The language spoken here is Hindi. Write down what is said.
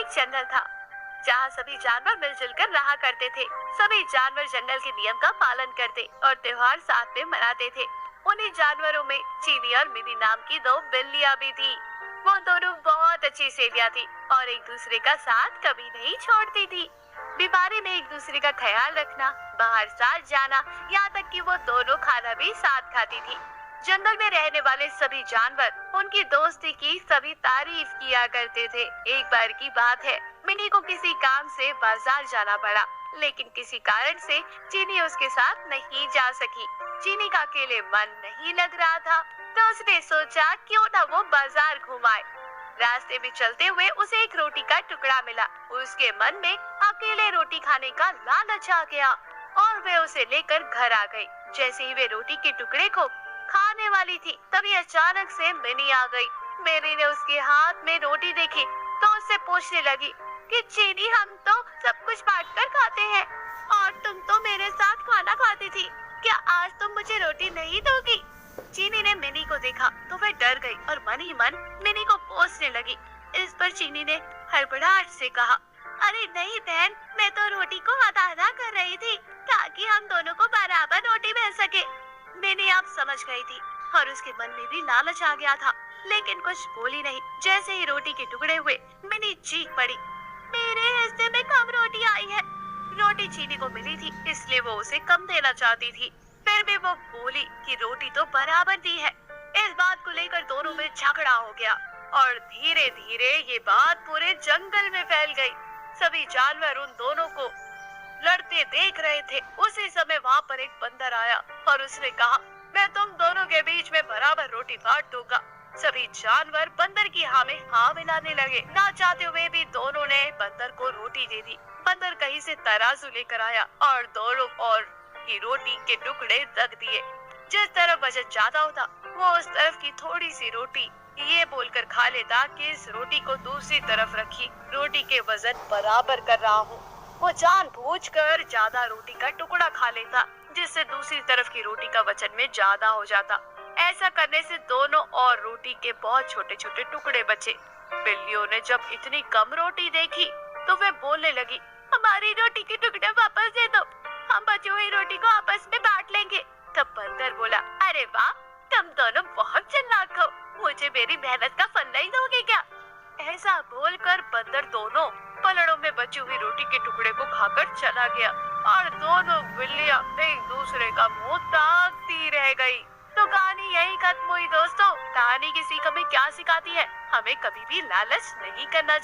एक जंगल था जहाँ सभी जानवर मिलजुल कर रहा करते थे। सभी जानवर जंगल के नियम का पालन करते और त्योहार साथ में मनाते थे। उन्हीं जानवरों में चीनी और मिनी नाम की दो बिल्लियाँ भी थी। वो दोनों बहुत अच्छी सहेलियाँ थी और एक दूसरे का साथ कभी नहीं छोड़ती थी। बीमारी में एक दूसरे का ख्याल रखना, बाहर साथ जाना, यहाँ तक कि वो दोनों खाना भी साथ खाती थी। जंगल में रहने वाले सभी जानवर उनकी दोस्ती की सभी तारीफ किया करते थे। एक बार की बात है, मिनी को किसी काम से बाजार जाना पड़ा, लेकिन किसी कारण से चीनी उसके साथ नहीं जा सकी। चीनी का अकेले मन नहीं लग रहा था, तो उसने सोचा क्यों ना वो बाजार घुमाए। रास्ते में चलते हुए उसे एक रोटी का टुकड़ा मिला। उसके मन में अकेले रोटी खाने का लालच आ गया और वे उसे लेकर घर आ गई। जैसे ही वे रोटी के टुकड़े को खाने वाली थी, तभी अचानक से मिनी आ गई। मिनी ने उसके हाथ में रोटी देखी तो उससे पूछने लगी कि चीनी, हम तो सब कुछ बांट कर खाते हैं और तुम तो मेरे साथ खाना खाती थी, क्या आज तुम मुझे रोटी नहीं दोगी? चीनी ने मिनी को देखा तो वह डर गई और मन ही मन मिनी को कोसने लगी। इस पर चीनी ने हड़बड़ाहट से कहा, अरे नहीं बहन, मैं तो रोटी को आधा कर रही थी ताकि हम दोनों को बराबर रोटी मिल सके। मिनी आप समझ गई थी और उसके मन में भी लालच आ गया था, लेकिन कुछ बोली नहीं। जैसे ही रोटी के टुकड़े हुए, मिनी चीख पड़ी, मेरे हिस्से में कम रोटी आई है। रोटी चीनी को मिली थी, इसलिए वो उसे कम देना चाहती थी। फिर भी वो बोली कि रोटी तो बराबर दी है। इस बात को लेकर दोनों में झगड़ा हो गया और धीरे धीरे ये बात पूरे जंगल में फैल गई। सभी जानवर उन दोनों को लड़ते देख रहे थे। उसी समय वहाँ पर एक बंदर आया और उसने कहा, मैं तुम दोनों के बीच में बराबर रोटी बांट दूंगा। सभी जानवर बंदर की हाँ में हाँ मिलाने लगे। ना चाहते हुए भी दोनों ने बंदर को रोटी दे दी। बंदर कहीं से तराजू लेकर आया और दोनों और की रोटी के टुकड़े रख दिए। जिस तरफ वजन ज्यादा होता, वो उस तरफ की थोड़ी सी रोटी ये बोलकर खा लेता कि इस रोटी को दूसरी तरफ रखी, रोटी के वजन बराबर कर रहा हूँ। वो जानबूझकर ज्यादा रोटी का टुकड़ा खा लेता, जिससे दूसरी तरफ की रोटी का वजन में ज्यादा हो जाता। ऐसा करने से दोनों और रोटी के बहुत छोटे छोटे टुकड़े बचे। बिल्लियों ने जब इतनी कम रोटी देखी तो वे बोलने लगी, हमारी रोटी के टुकड़े वापस दे दो, हम बची हुई रोटी को आपस में बांट लेंगे। तब बंदर बोला, अरे वाह, तुम दोनों बहुत चालाक हो, मुझे मेरी मेहनत का फल नहीं दोगे क्या? ऐसा बोलकर बंदर दोनों पलड़ों में बची हुई रोटी के टुकड़े को खाकर चला गया और दोनों बिल्लियां एक दूसरे का मुंह ताकती रह गई। तो कहानी यही खत्म हुई दोस्तों। कहानी की सीख हमें क्या सिखाती है? हमें कभी भी लालच नहीं करना चाहिए।